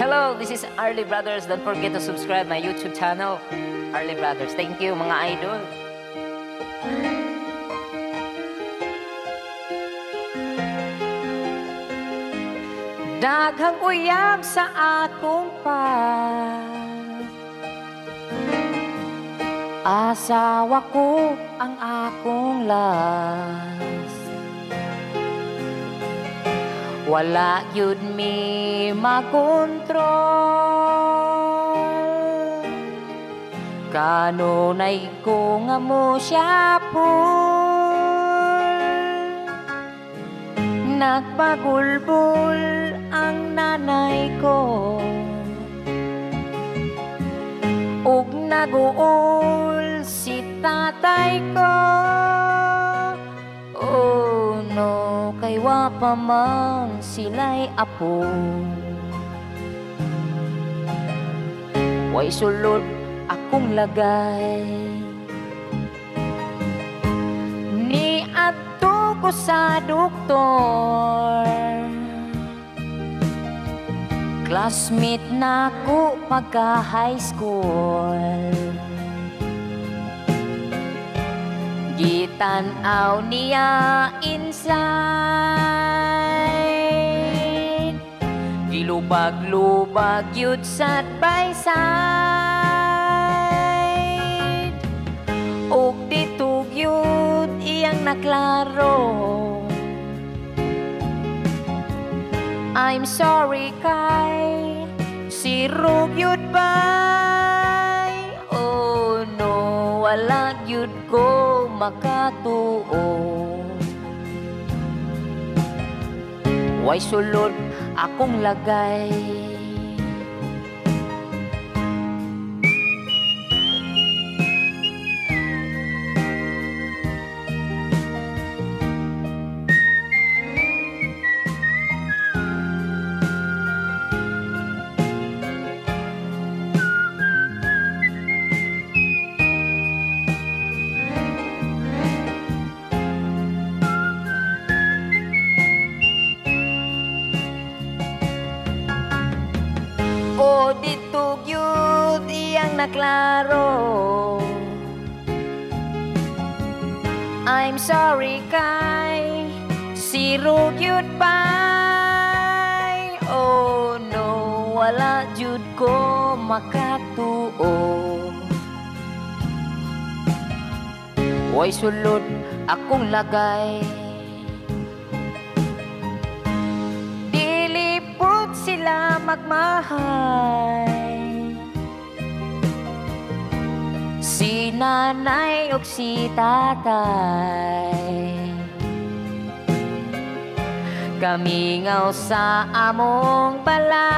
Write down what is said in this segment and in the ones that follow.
Hello, this is Arlie Brothers. Don't forget to subscribe my YouTube channel, Arlie Brothers. Thank you, mga idol. Daghang uyab sa akong asawa ko ang akong last. Wala yun mi makontrol, kanunay ko nga mo siya po. Nagpagulbol ang nanay ko, ug naguol si tatay ko. Oh no, kay wa pa man sila'y apo. Way sulod akong lagay, ni adto ko sa doktor. Classmate na ko pagka high school, gitanaw niya inside, gilubag-lubag yun side by side, ug ditug yun iyang naklaro. I'm sorry kay si Rug yun bay. Oh no, wala yun ko makatuo. Way sulod akong lagay, o ditug yun iyang naklaro. I'm sorry kay si Rug yun bay. Oh no, wala jud ko makatuo. Way sulod akong lagay, dilipot sila magmahay, si nanay ug si tatay. Kami ngaw sa among balay,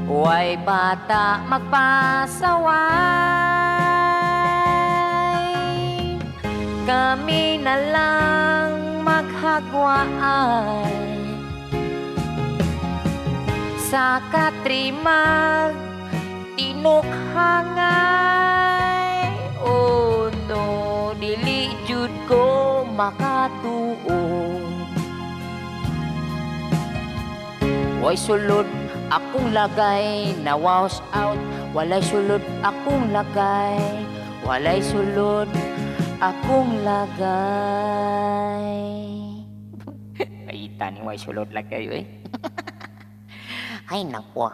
way bata magpasaway. Kami na lang maghagwaan, sa katrimag tinukhangay. Oh no, dili jud ko makatuo. Way sulod akong lagay, na wash out. Walay sulod akong lagay, walay sulod akong lagay. Ay, tani way sulod lagay eh. Ay, naku.